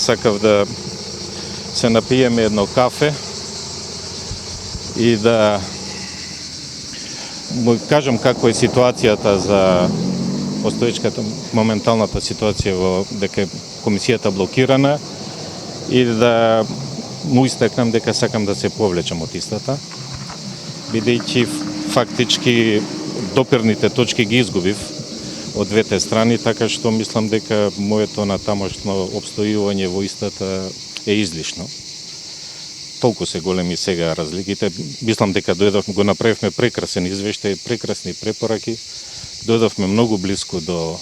Сакав да се напиеме едно кафе и да му кажам каква е ситуацијата за постоечката моменталната ситуација во дека комисијата блокирана и да му истакнам дека сакам да се повлечам од истата, бидејќи фактички допирните точки ги изгубив од двете страни, така што мислам дека моето натамошно обстојување во истата е излишно. Толку се големи сега разликите. Мислам дека го направивме прекрасен извештај, прекрасни препораки. Дојдовме многу близко до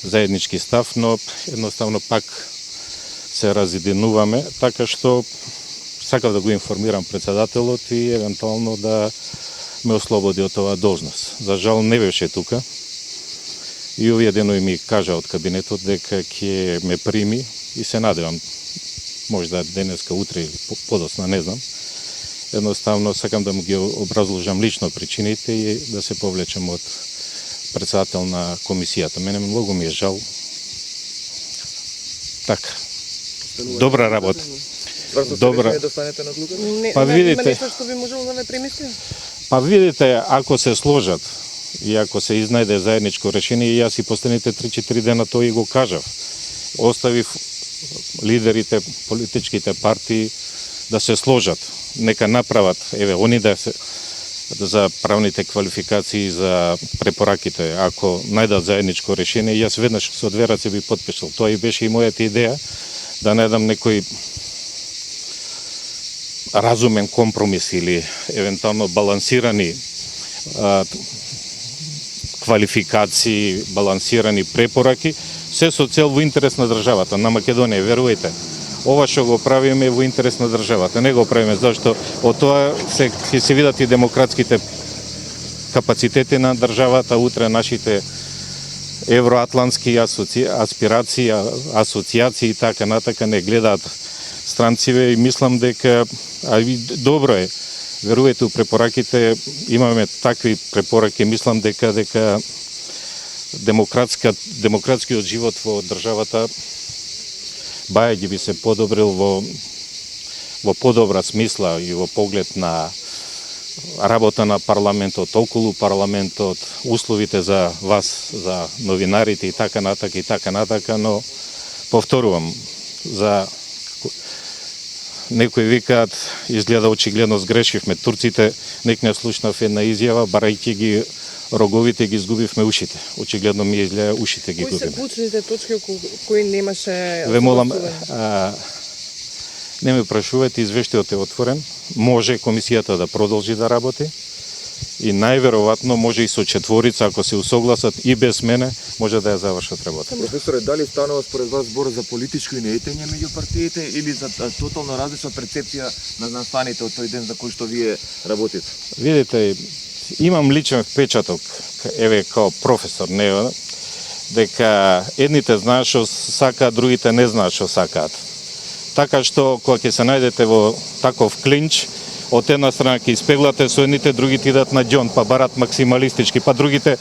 заеднички став, но едноставно пак се разединуваме, така што сакав да го информирам председателот и евентуално да ме ослободи од оваа должност. За жал не беше тука. И овие денови ми кажа од кабинетот дека ќе ме прими и се надевам, можда денеска, утре или подоцна, не знам. Едноставно сакам да му ги образложам лично причините и да се повлечем од председател на комисијата. Мене многу ми е жал. Така. Добра работа. Добра. Да станете на длука? Па видите, има нешто што би можело да не премисли? Па видите, ако се сложат и ако се изнајде заедничко решение, и јас и последните 3-4 дена тој и го кажав. Оставив лидерите, политичките партии да се сложат, нека направат, они да се за правните квалификации, за препораките, ако најдат заедничко решение, јас веднаш со две раце би потпишал. Тоа и беше и мојата идеја, да најдам некој разумен компромис или евентуално балансирани квалификации, балансирани препораки, се со цел во интерес на државата, на Македонија, верувајте. Ова што го правиме во интерес на државата. Не го правиме зашто од тоа ќе се видат и демократските капацитети на државата, утре нашите евроатлантски аспирации, асоциации и така натака не гледаат странциве и мислам дека добро е. Верувајте, у препораките имаме такви препораки, мислам дека демократскиот живот во државата бајаѓи би се подобрил во подобра смисла и во поглед на работа на парламентот, околу парламентот, условите за вас, за новинарите и така натака, но повторувам, за некои викаат, изгледа очигледно сгрешивме. Турците, нек не слушнав една изјава, барајќи ги роговите ги изгубивме ушите. Очигледно ми изгледа ушите ги губиме. Кои се клучните точки кои немаше? Ве молам, не ме прашувате, извештајот е отворен. Може комисијата да продолжи да работи и најверојатно може и со четворица, ако се усогласат и без мене, може да ја завршат работа. Професоре, дали станува според вас збор за политичко неетење меѓу партиите или за тотално различна перцепција на настаните од тој ден за кој што вие работите? Видите, имам личен впечаток, еве као професор, не, дека едните знаат што сакаат, другите не знаат што сакаат. Така што кога ќе се најдете во таков клинч, од една страна ќе испеглате со едните, другите идат на џон, па барат максималистички, па другите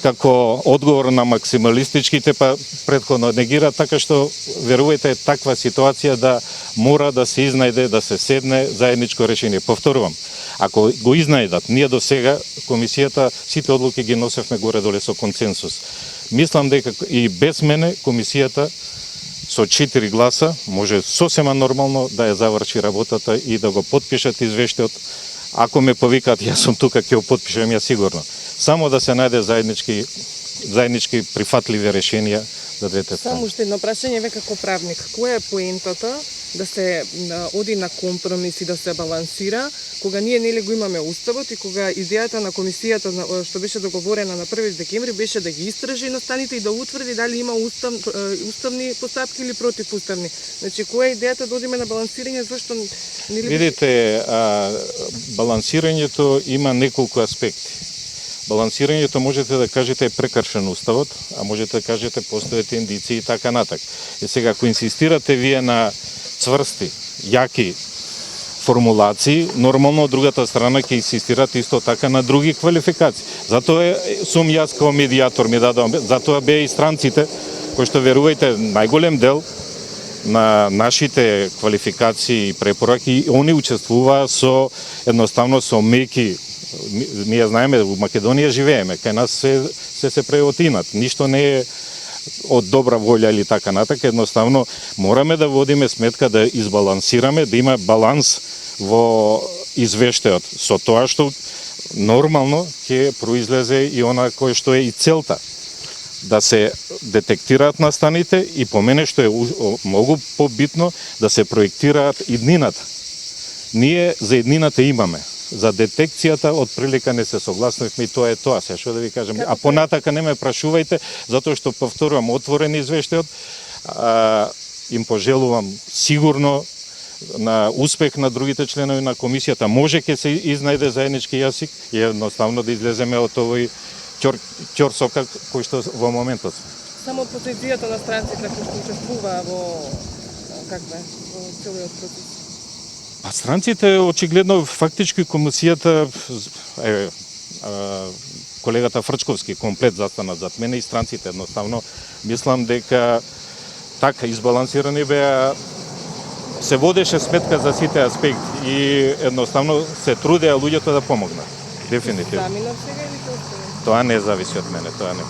како одговор на максималистичките, па претходно негира, така што верувајте таква ситуација да мора да се изнајде, да се седне заедничко решение. Повторувам, ако го изнајдат, ние до сега комисијата сите одлуки ги носевме горе-доле со консенсус. Мислам дека и без мене комисијата со 4 гласа може сосема нормално да ја заврши работата и да го потпишат извештајот. Ако ме повикаат, јас сум тука, ќе го потпишам ја сигурно. Само да се најде заеднички прифатливи решенија за двете страни. Само уште едно прашање, ве како правник, која е поентата да се оди на компромис и да се балансира, кога ние нели го имаме уставот и кога идејата на комисијата што беше договорена на 1 декември беше да ги истражи настаните и да утврди дали има уставни постапки или противуставни. Значи, која е идејата да одиме на балансирање, зашто нели Видите, балансирањето има неколку аспекти. Балансирањето можете да кажете е прекршен уставот, а можете да кажете постојат индици и така натак. И сега, ако инсистирате вие на цврсти, јаки формулации, нормално од другата страна ќе инсистират исто така на други квалификации. Затоа сум јас као медијатор ми дадам, затоа беа и странците, кои што верувајте, најголем дел на нашите квалификации и препораки, и они учествуваа со едноставно со меки. Ние знаеме, во Македонија живееме, кај нас се преотинат, ништо не е од добра волја или така натака, едноставно мораме да водиме сметка да избалансираме, да има баланс во извештајот, со тоа што нормално ќе произлезе и она кој што е и целта, да се детектираат настаните и по мене што е многу побитно да се проектираат иднината. Ние за иднината имаме. За детекцијата од прилика не се согласновме и тоа е тоа. Се што да ви кажем, а понатака не ме прашувајте, затоа што повторувам отворен извештајот. Им пожелувам сигурно на успех на другите членови на комисијата. Може ќе се изнајде заеднички јазик и едноставно да излеземе од овој ќорсока кој што во моментот сме. Само позицијата на странците кои што учествуваа во целиот процес. Па странците очигледно фактички комисијата колегата Фрчковски комплет застана зад мене и странците едноставно мислам дека така избалансирани беа, се водеше сметка за сите аспекти и едноставно се трудеа луѓето да помогнат. Дефинитивно. Заминав сега или ќе останем? Тоа не зависи од мене, тоа не.